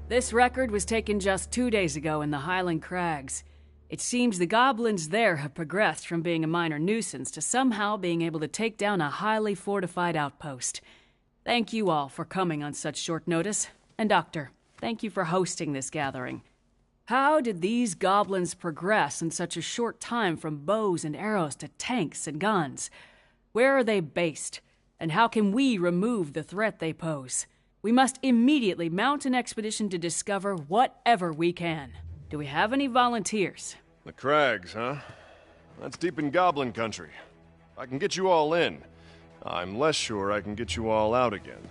This record was taken just 2 days ago in the Highland Crags. It seems the goblins there have progressed from being a minor nuisance to somehow being able to take down a highly fortified outpost. Thank you all for coming on such short notice. And Doctor, thank you for hosting this gathering. How did these goblins progress in such a short time from bows and arrows to tanks and guns? Where are they based? And how can we remove the threat they pose? We must immediately mount an expedition to discover whatever we can. Do we have any volunteers? The Crags, huh? That's deep in Goblin country. I can get you all in. I'm less sure I can get you all out again.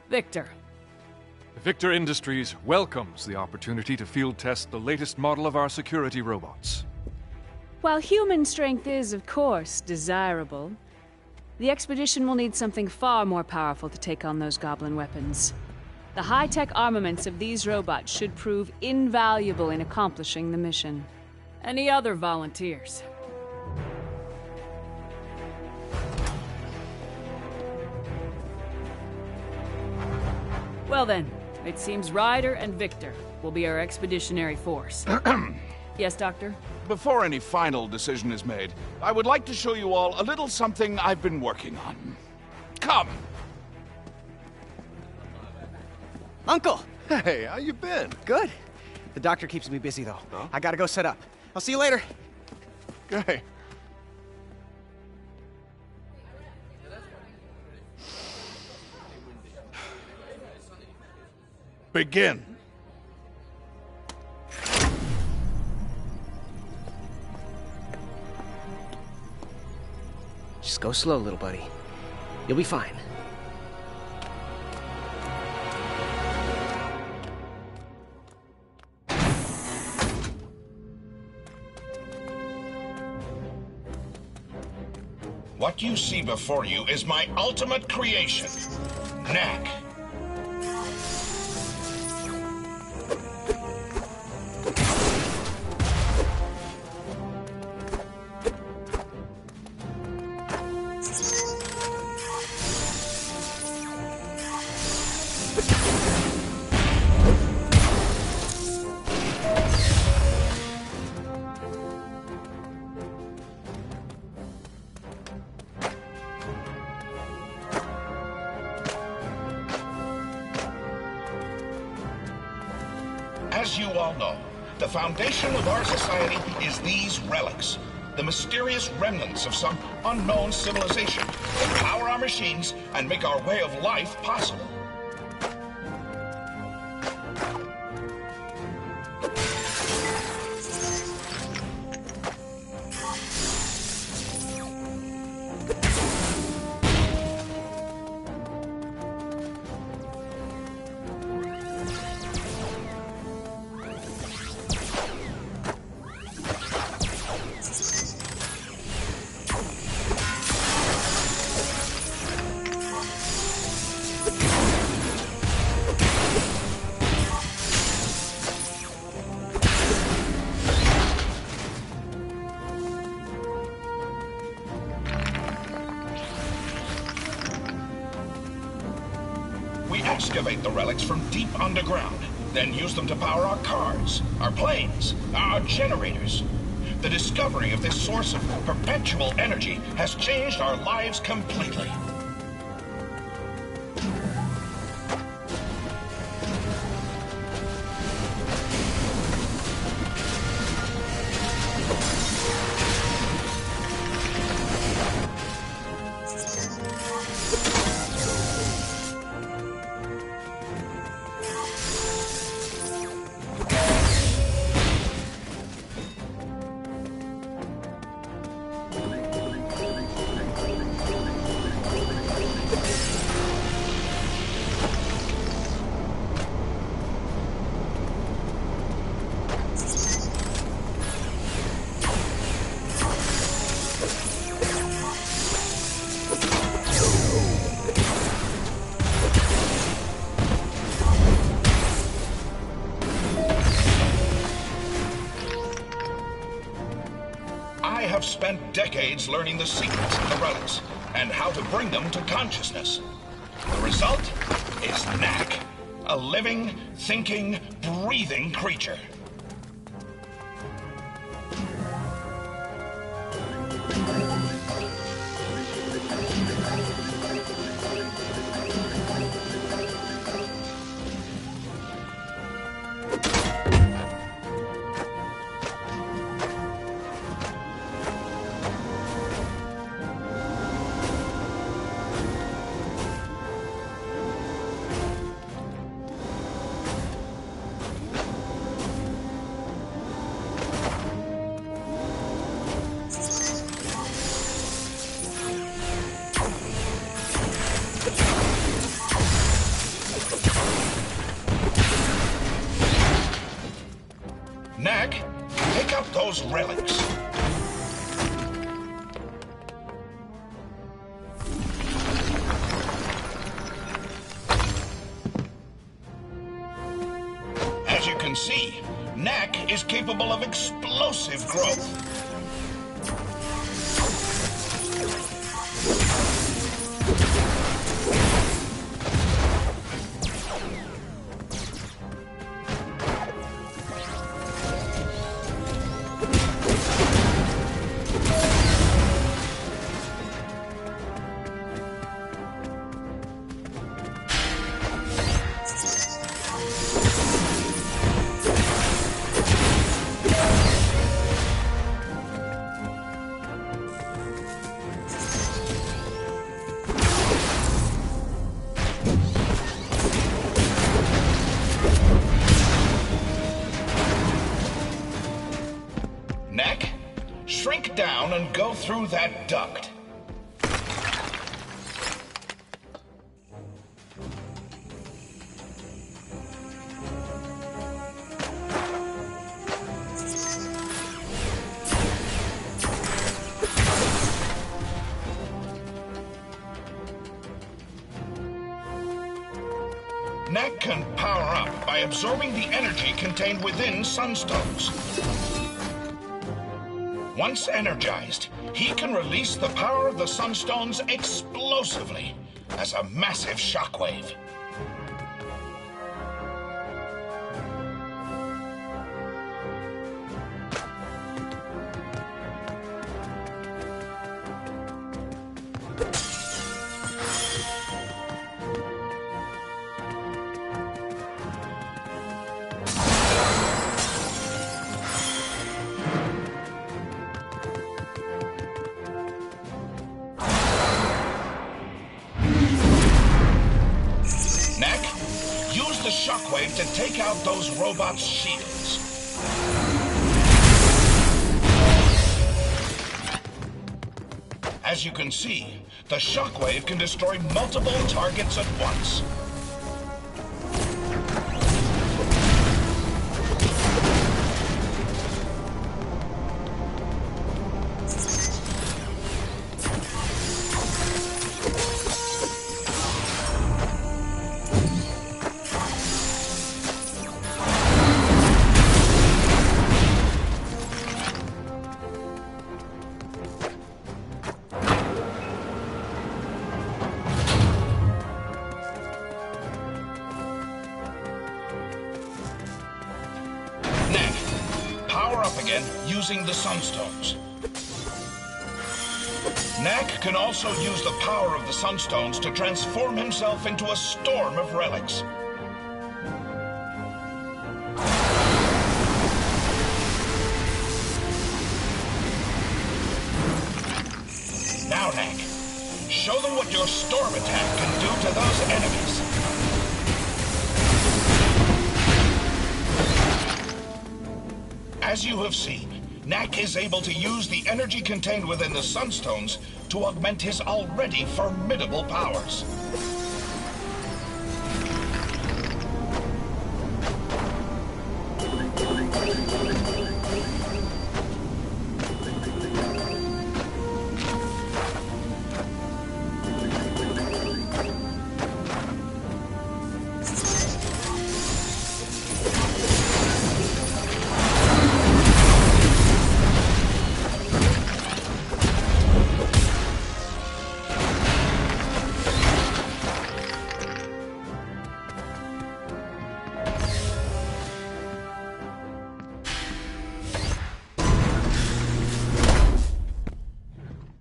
Victor. Victor Industries welcomes the opportunity to field test the latest model of our security robots. While human strength is, of course, desirable, the expedition will need something far more powerful to take on those goblin weapons. The high-tech armaments of these robots should prove invaluable in accomplishing the mission. Any other volunteers? Well then, it seems Ryder and Victor will be our expeditionary force. Yes, Doctor? Before any final decision is made, I would like to show you all a little something I've been working on. Come! Uncle! Hey, how you been? Good. The doctor keeps me busy, though. Huh? I gotta go set up. I'll see you later. Okay. Begin. Just go slow, little buddy. You'll be fine. What you see before you is my ultimate creation, Knack. As you all know, the foundation of our society is these relics, the mysterious remnants of some unknown civilization that power our machines and make our way of life possible. We excavate the relics from deep underground, then use them to power our cars, our planes, our generators. The discovery of this source of perpetual energy has changed our lives completely. I have spent decades learning the secrets of the relics and how to bring them to consciousness. The result is Knack, a living, thinking, breathing creature. Knack, pick up those relics. As you can see, Knack is capable of explosive growth. Knack, shrink down and go through that duct. Knack can power up by absorbing the energy contained within sunstones. Once energized, he can release the power of the sunstones explosively as a massive shockwave. Knack, use the shockwave to take out those robots' shields. As you can see, the shockwave can destroy multiple targets at once. power up again using the Sunstones. Knack can also use the power of the Sunstones to transform himself into a storm of relics. Now, Knack, show them what your storm attack can do to those enemies. As you have seen, Knack is able to use the energy contained within the Sunstones to augment his already formidable powers.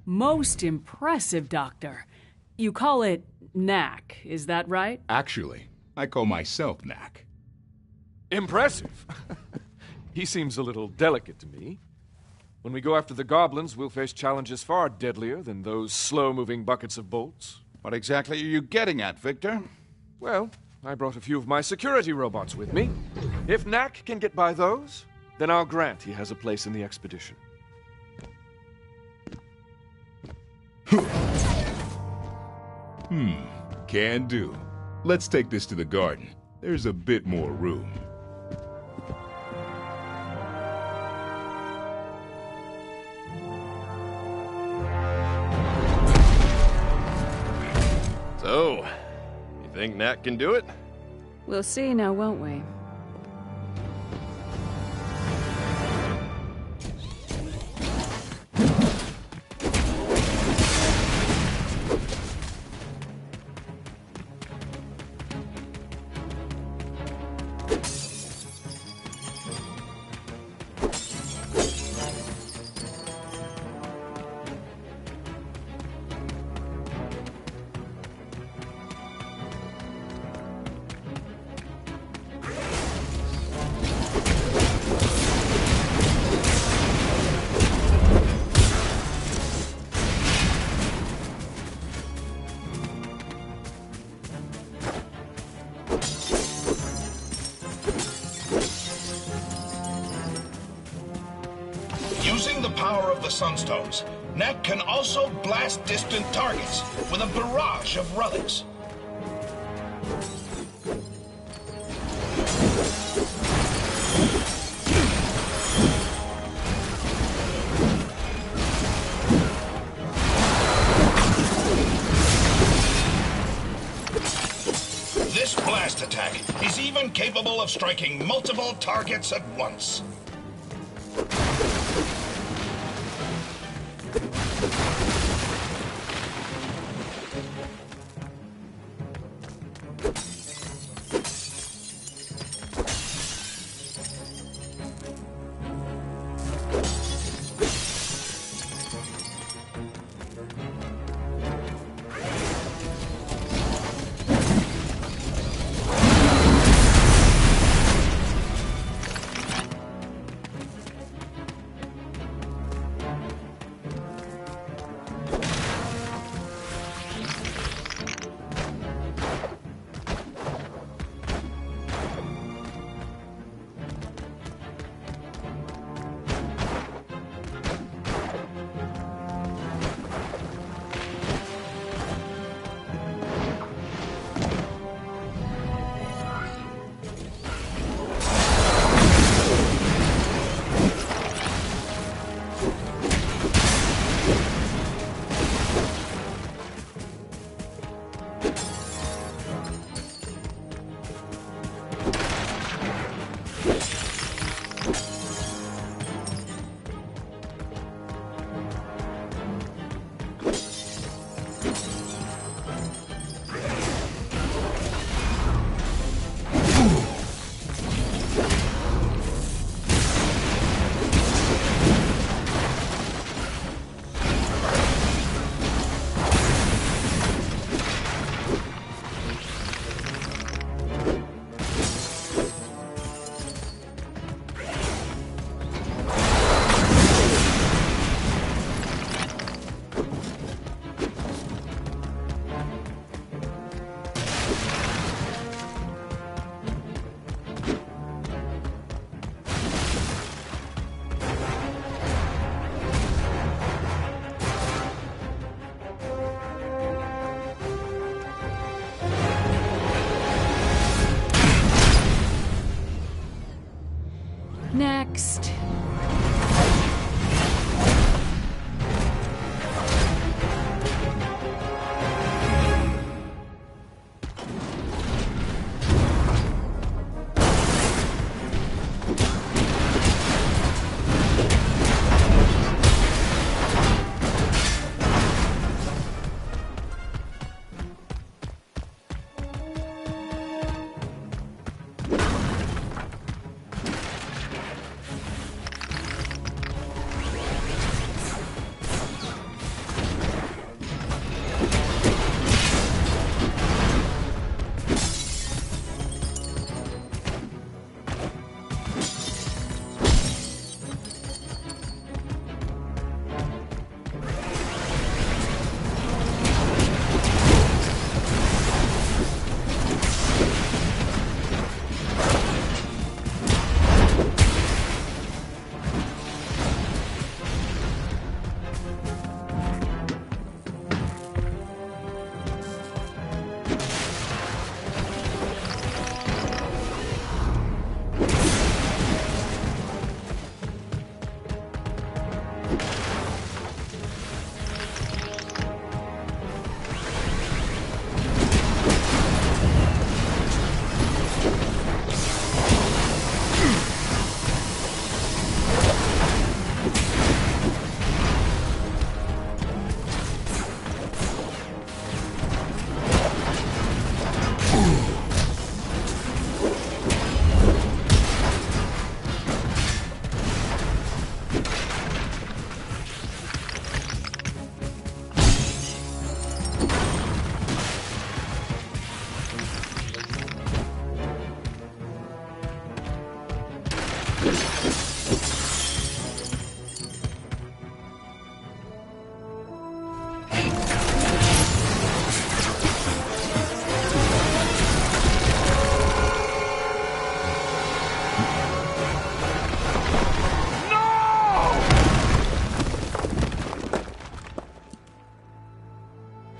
Most impressive, Doctor. You call it Knack, is that right? Actually, I call myself Knack. Impressive. He seems a little delicate to me. When we go after the goblins, we'll face challenges far deadlier than those slow-moving buckets of bolts. What exactly are you getting at, Victor? Well, I brought a few of my security robots with me. If Knack can get by those, then I'll grant he has a place in the expedition. Can do. Let's take this to the garden. There's a bit more room. So, you think Knack can do it? We'll see now, won't we? Using the power of the Sunstones, Knack can also blast distant targets with a barrage of relics. This blast attack is even capable of striking multiple targets at once. Next.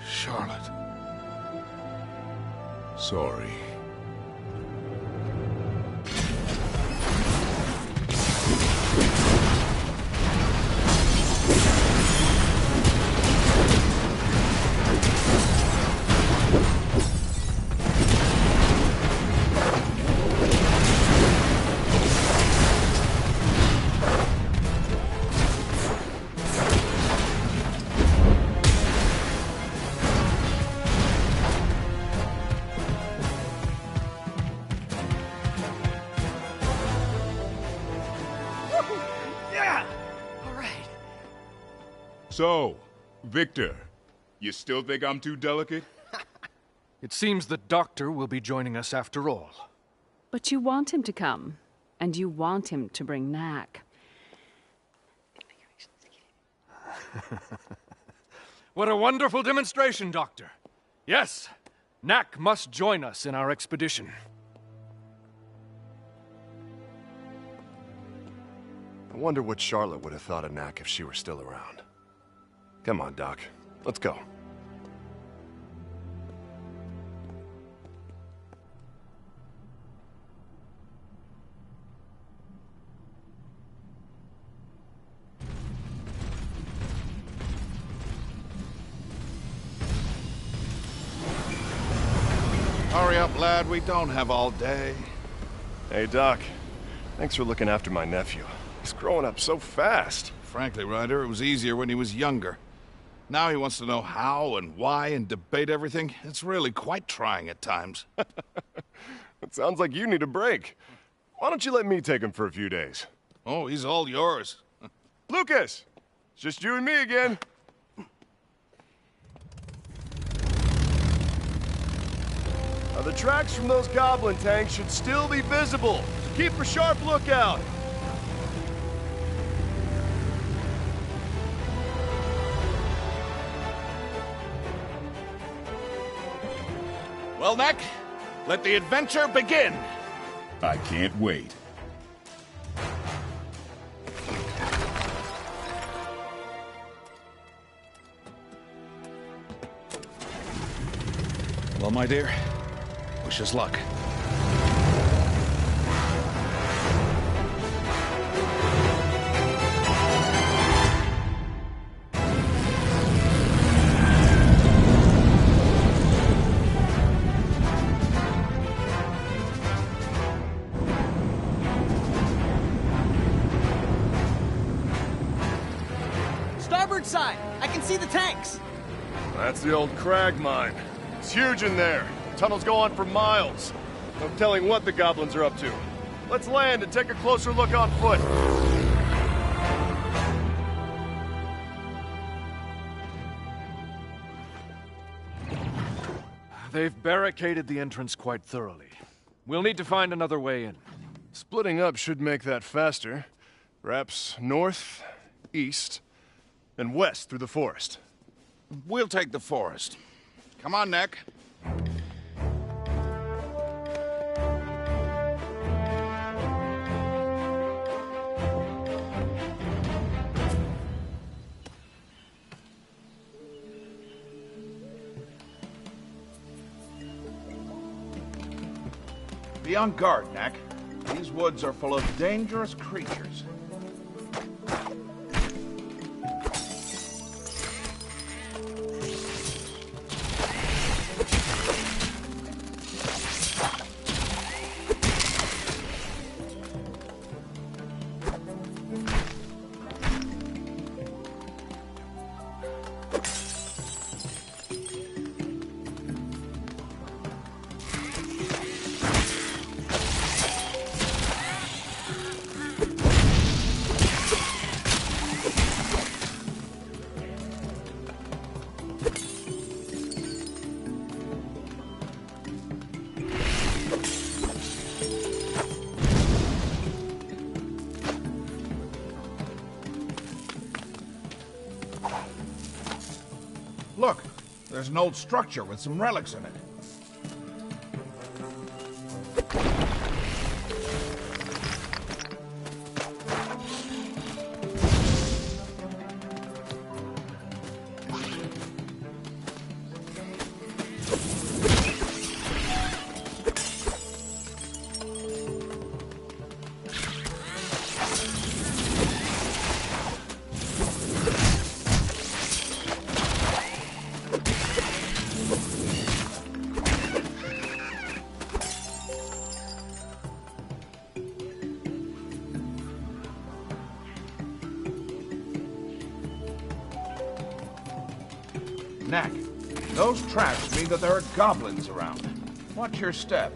Charlotte. Sorry. So, Victor, you still think I'm too delicate? It seems the doctor will be joining us after all. But you want him to come, and you want him to bring Knack. What a wonderful demonstration, Doctor. Yes, Knack must join us in our expedition. I wonder what Charlotte would have thought of Knack if she were still around. Come on, Doc. Let's go. Hurry up, lad. We don't have all day. Hey, Doc. Thanks for looking after my nephew. He's growing up so fast. Frankly, Ryder, it was easier when he was younger. Now he wants to know how and why and debate everything. It's really quite trying at times. It sounds like you need a break. Why don't you let me take him for a few days? Oh, he's all yours. Lucas! It's just you and me again. Now, the tracks from those goblin tanks should still be visible. Keep a sharp lookout. Well, Knack, let the adventure begin. I can't wait. Well, my dear, wish us luck. starboard side! I can see the tanks! That's the old crag mine. It's huge in there. Tunnels go on for miles. No telling what the goblins are up to. Let's land and take a closer look on foot. They've barricaded the entrance quite thoroughly. We'll need to find another way in. Splitting up should make that faster. Perhaps north, east, and west through the forest. We'll take the forest. Come on, Knack. Be on guard, Knack. These woods are full of dangerous creatures. Look, there's an old structure with some relics in it. Knack, those tracks mean that there are goblins around. Watch your step.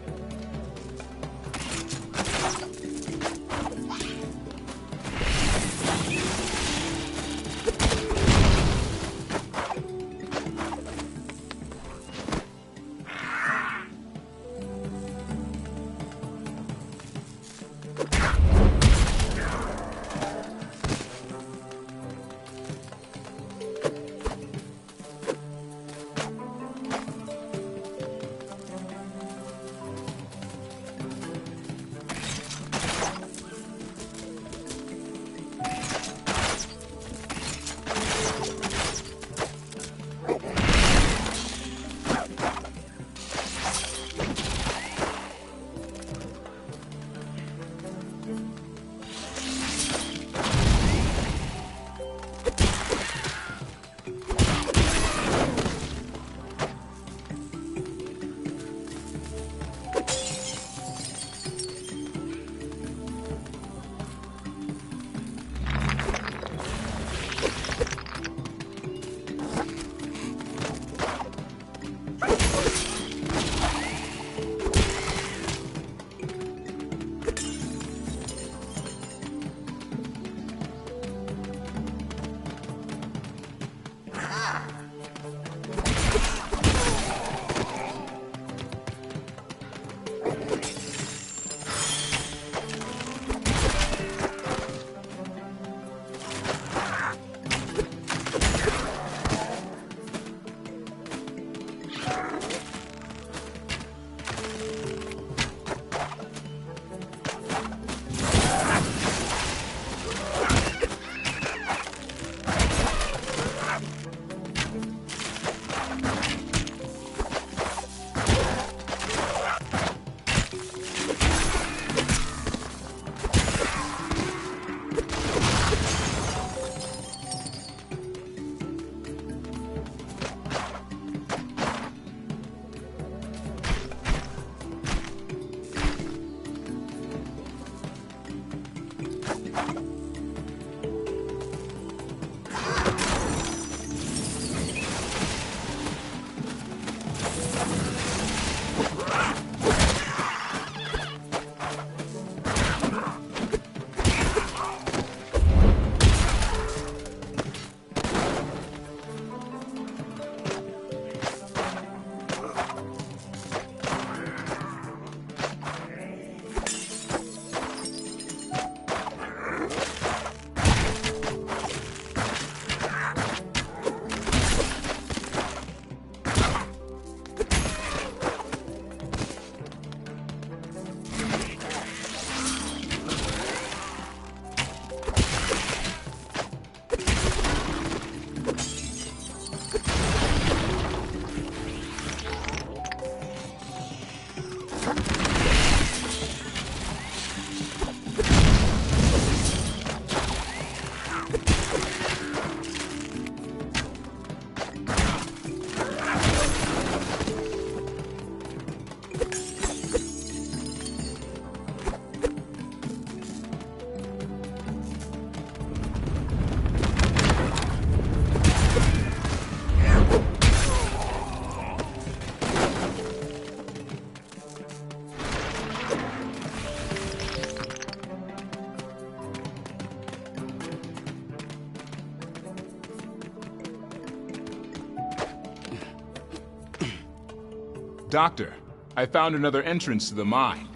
Doctor, I found another entrance to the mine.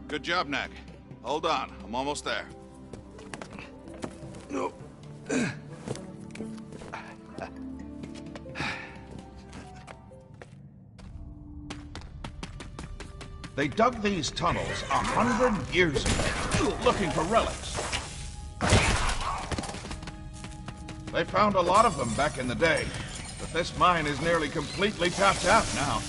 Good job, Knack. Hold on, I'm almost there. No. They dug these tunnels 100 years ago, looking for relics. They found a lot of them back in the day, but this mine is nearly completely tapped out now.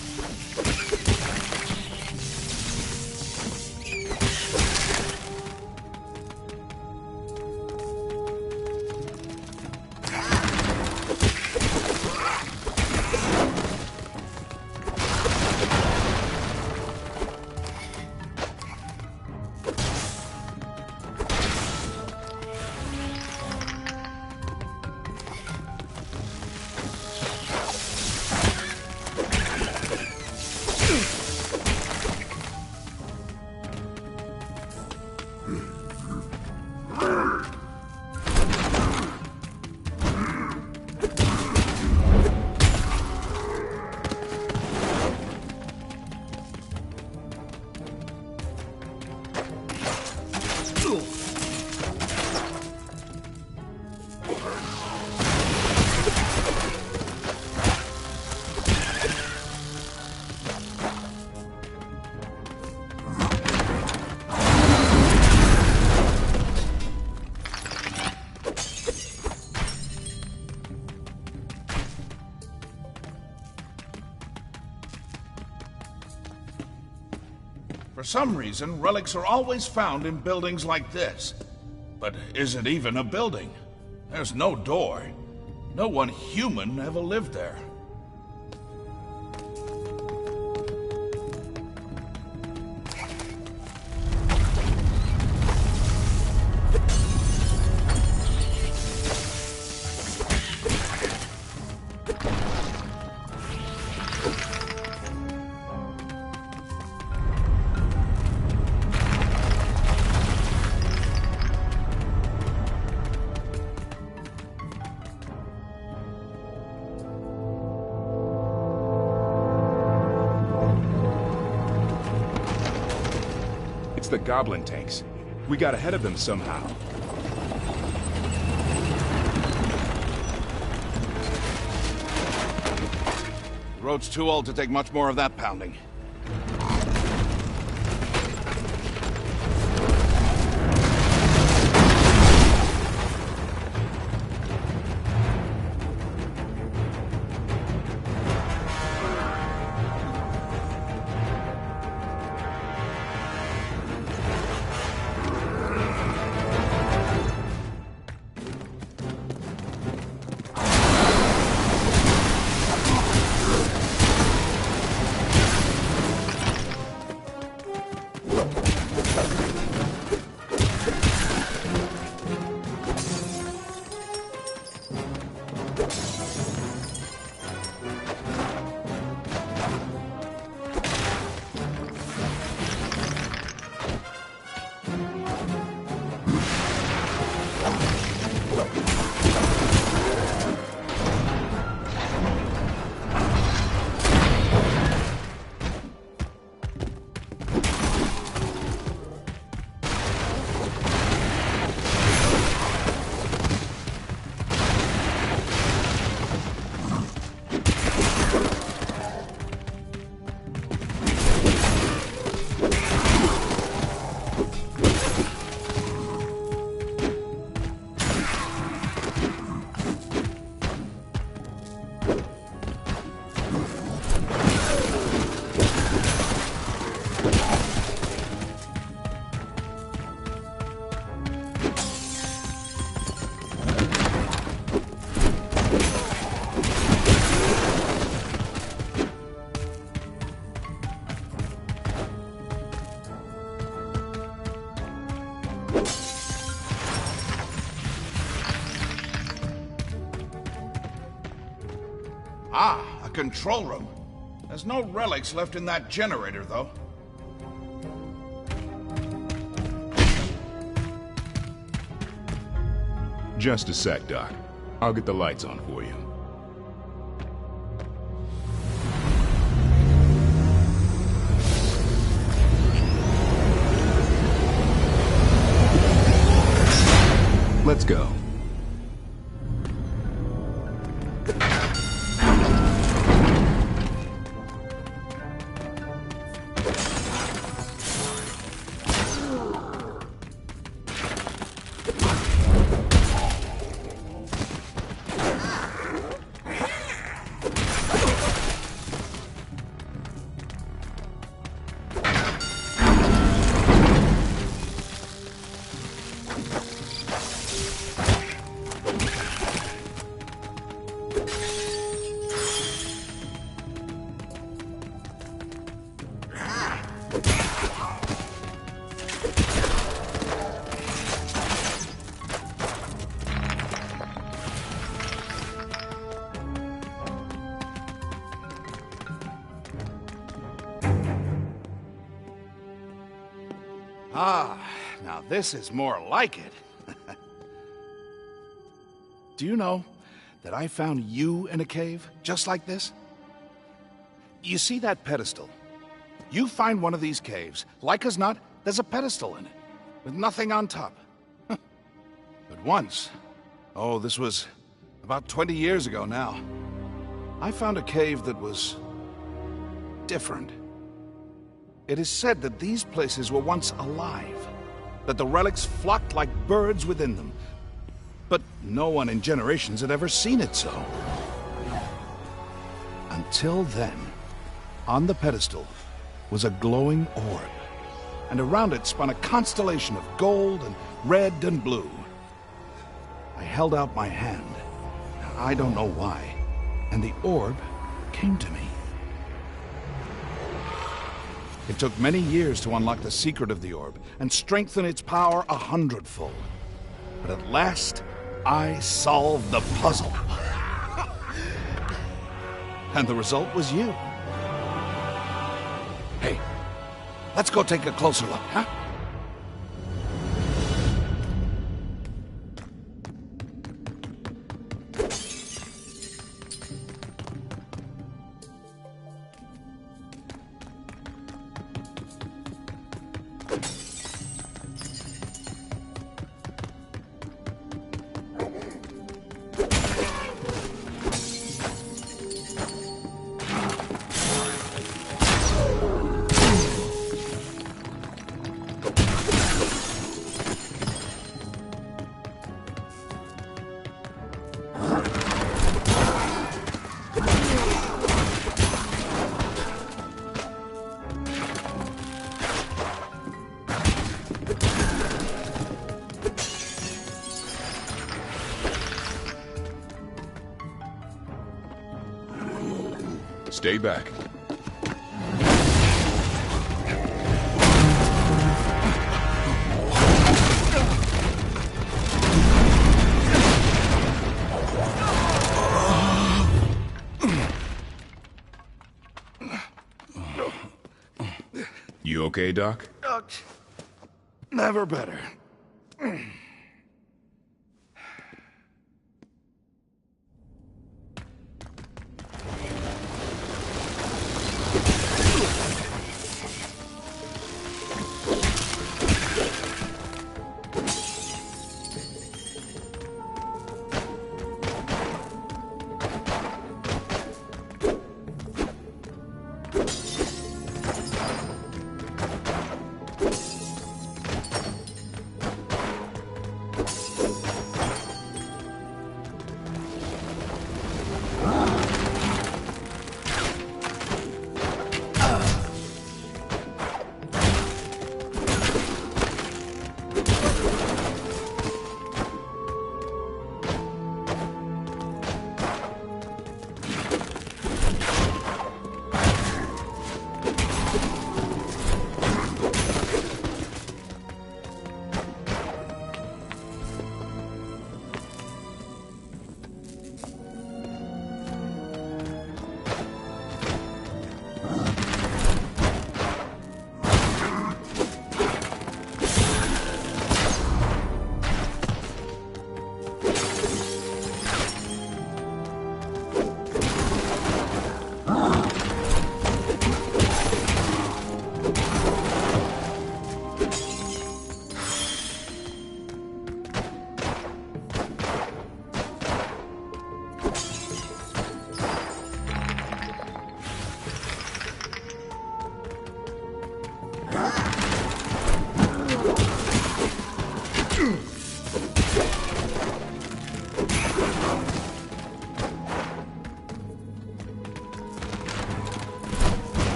For some reason, relics are always found in buildings like this. But is it even a building? There's no door. No one human ever lived there. It's the goblin tanks. We got ahead of them somehow. The road's too old to take much more of that pounding. Ah, a control room. There's no relics left in that generator, though. Just a sec, Doc. I'll get the lights on for you. Let's go. Ah, now this is more like it. Do you know that I found you in a cave just like this? You see that pedestal? You find one of these caves, like as not, there's a pedestal in it, with nothing on top. But once, oh, this was about 20 years ago now, I found a cave that was different. It is said that these places were once alive, that the relics flocked like birds within them. But no one in generations had ever seen it so. Until then, on the pedestal was a glowing orb, and around it spun a constellation of gold and red and blue. I held out my hand, I don't know why, and the orb came to me. It took many years to unlock the secret of the orb and strengthen its power 100-fold. But at last, I solved the puzzle. And the result was you. Hey, let's go take a closer look, huh? Stay back. You okay, Doc? Never better.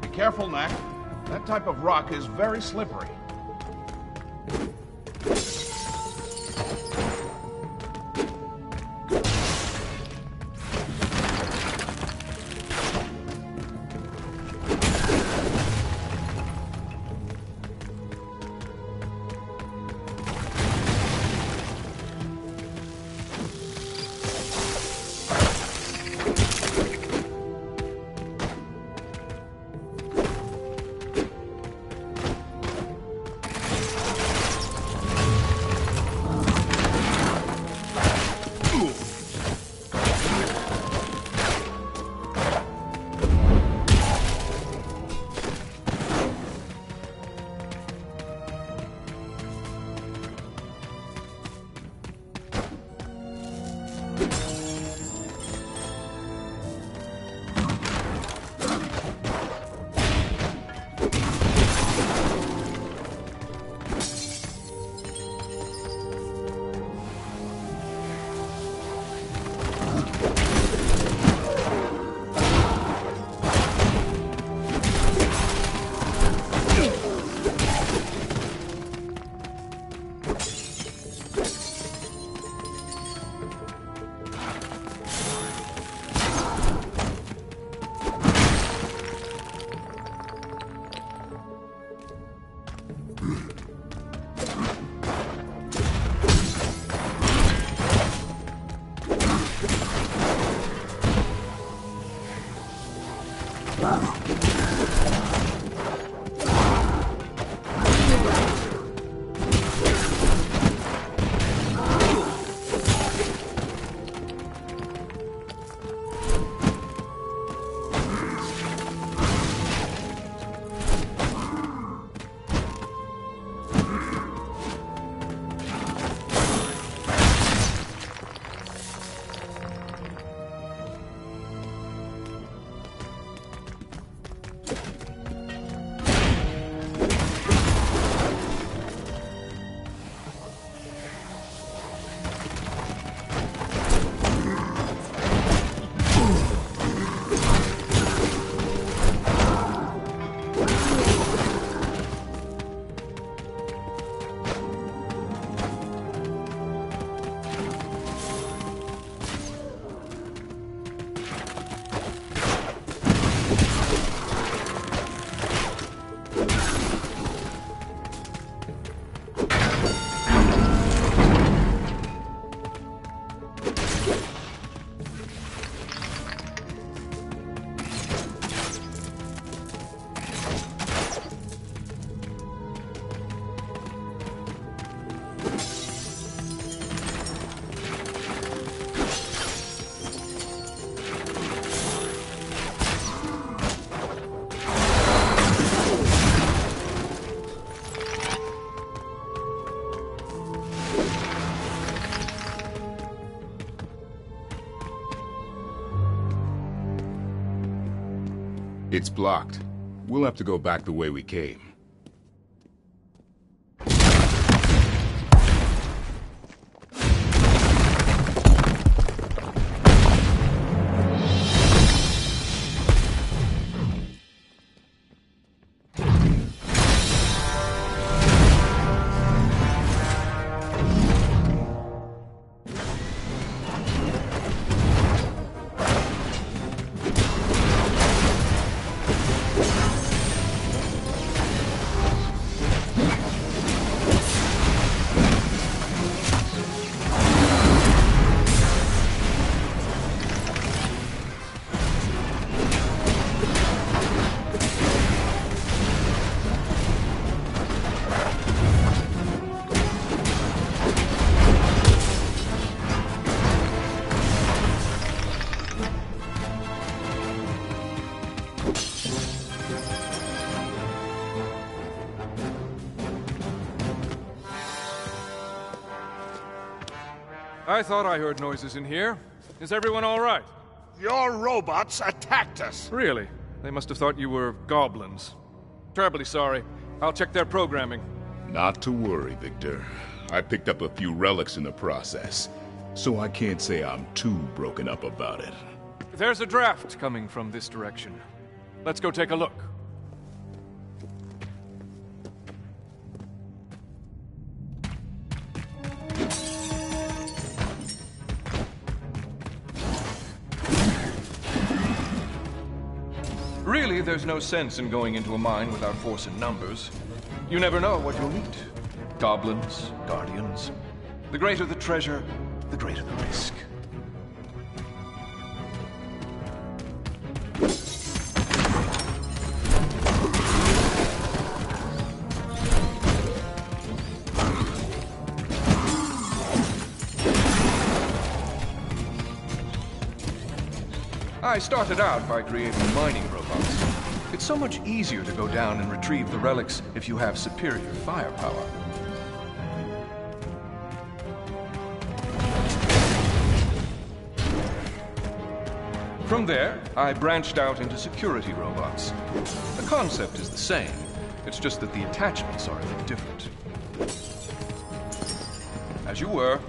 Be careful, Knack. That type of rock is very slippery. It's blocked. We'll have to go back the way we came. I thought I heard noises in here. Is everyone all right? Your robots attacked us. Really? They must have thought you were goblins. Terribly sorry. I'll check their programming. Not to worry, Victor. I picked up a few relics in the process, so I can't say I'm too broken up about it. There's a draft coming from this direction. Let's go take a look. Really, there's no sense in going into a mine without force in numbers. You never know what you'll meet. Goblins, guardians. The greater the treasure, the greater the risk. I started out by creating mining robots. It's so much easier to go down and retrieve the relics if you have superior firepower. From there, I branched out into security robots. The concept is the same. It's just that the attachments are a bit different. As you were.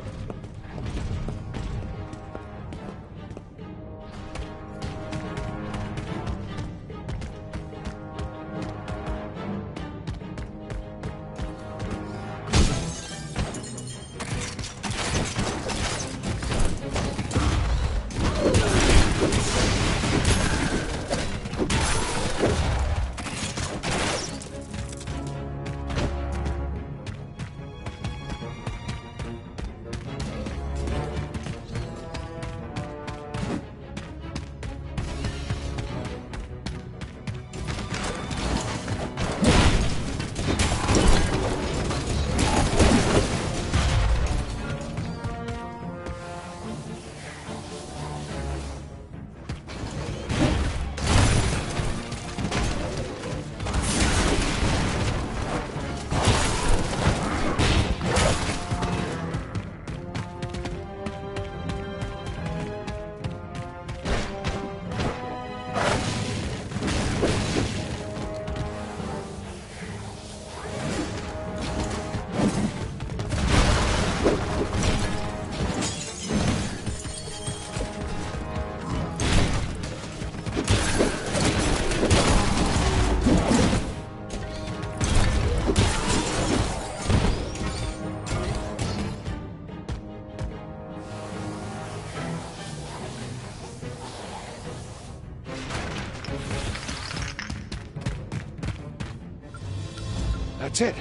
That's it.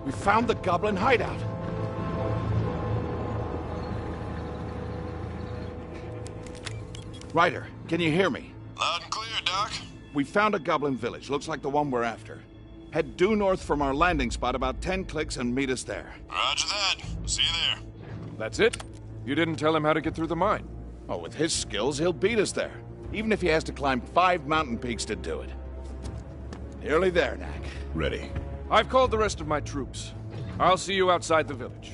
We found the goblin hideout. Ryder, can you hear me? Loud and clear, Doc. We found a goblin village. Looks like the one we're after. Head due north from our landing spot about 10 clicks and meet us there. Roger that. See you there. That's it? You didn't tell him how to get through the mine. Oh, with his skills, he'll beat us there. Even if he has to climb 5 mountain peaks to do it. Nearly there, Knack. Ready. I've called the rest of my troops. I'll see you outside the village.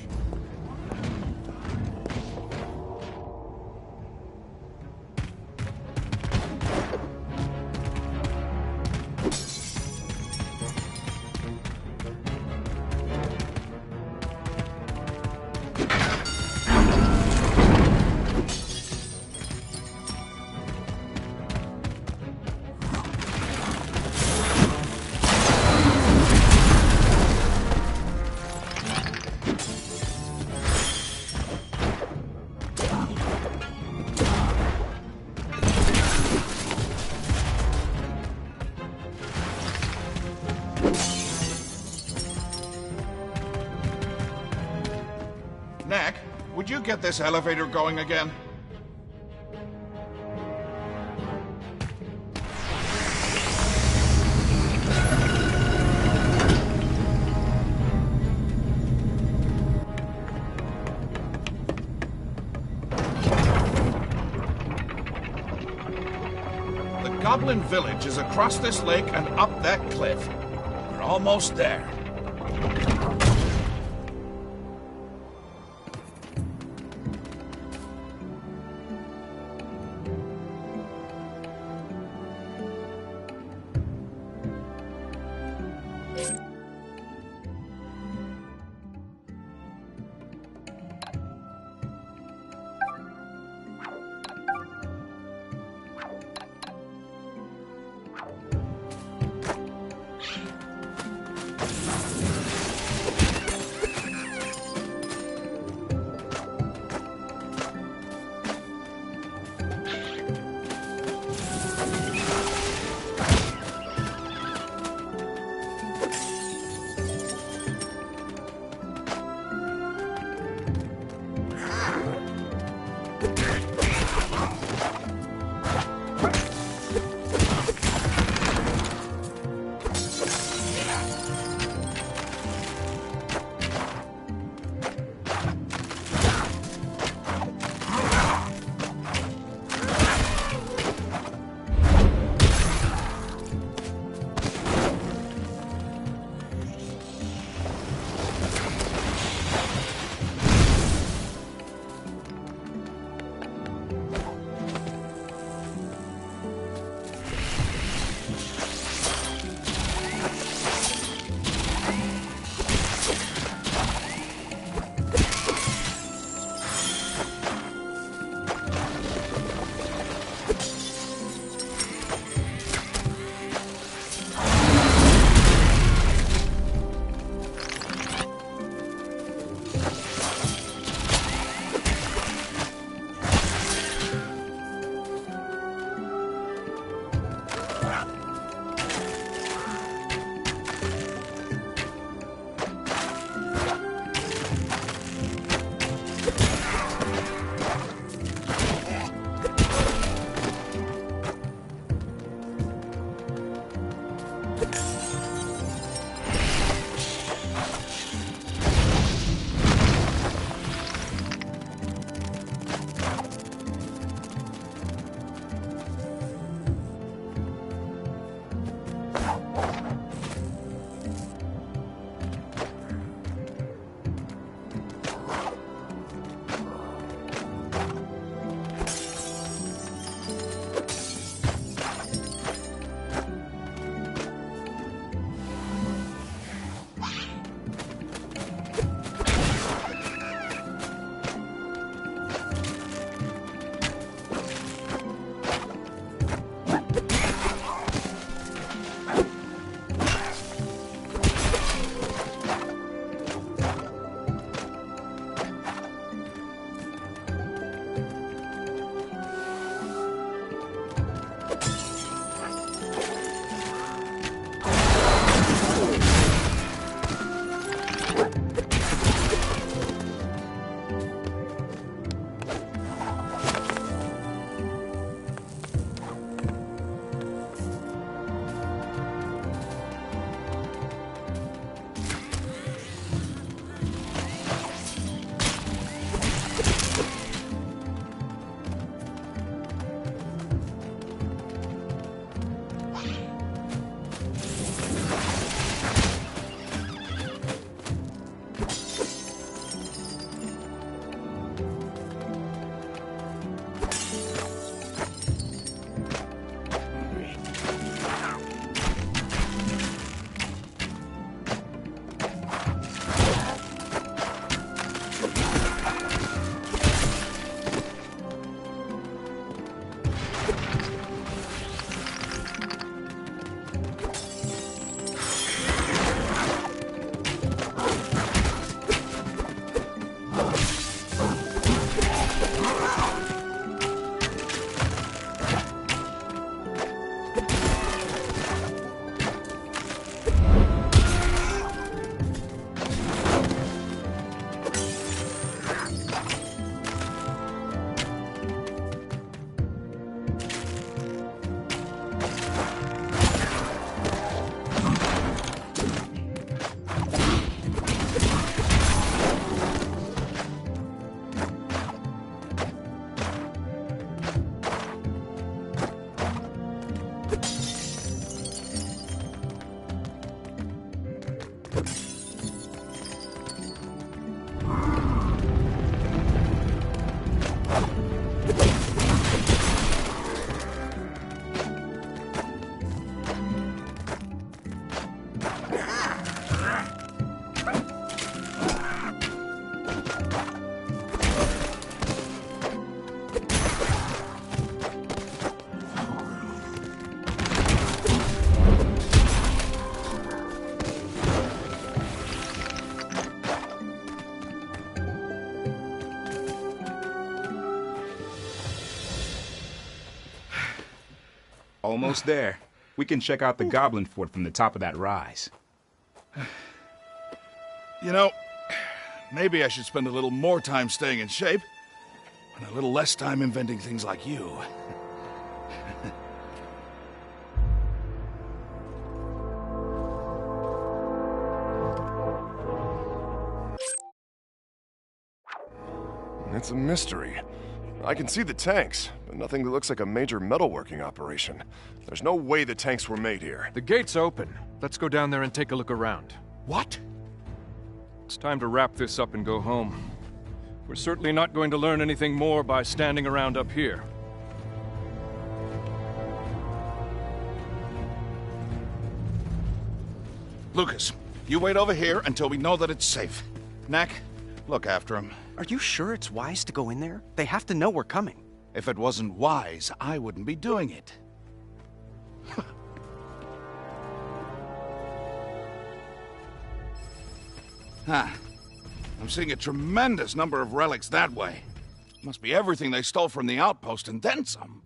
Knack, would you get this elevator going again? The Goblin Village is across this lake and up that cliff. We're almost there. Almost there. We can check out the Goblin Fort from the top of that rise. You know, maybe I should spend a little more time staying in shape, and a little less time inventing things like you. It's a mystery. I can see the tanks, but nothing that looks like a major metalworking operation. There's no way the tanks were made here. The gate's open. Let's go down there and take a look around. What? It's time to wrap this up and go home. We're certainly not going to learn anything more by standing around up here. Lucas, you wait over here until we know that it's safe. Knack, look after him. Are you sure it's wise to go in there? They have to know we're coming. If it wasn't wise, I wouldn't be doing it. I'm seeing a tremendous number of relics that way. Must be everything they stole from the outpost and then some.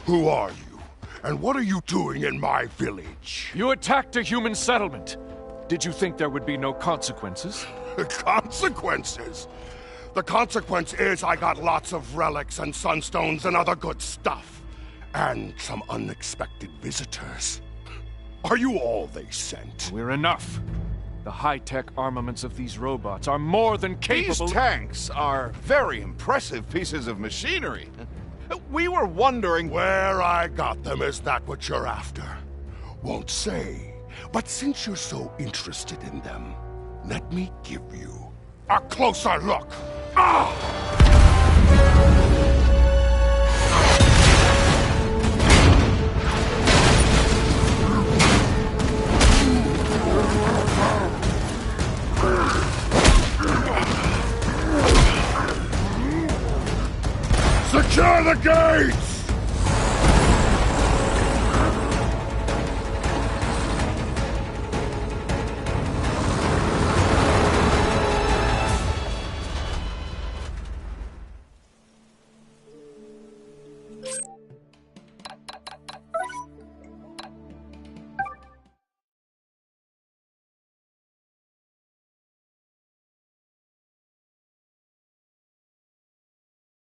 Who are you? And what are you doing in my village? You attacked a human settlement. Did you think there would be no consequences? Consequences? The consequence is I got lots of relics and sunstones and other good stuff. And some unexpected visitors. Are you all they sent? We're enough. The high-tech armaments of these robots are more than capable... These tanks are very impressive pieces of machinery. We were wondering... Where I got them, is that what you're after? Won't say. But since you're so interested in them, let me give you a closer look. Secure the gates!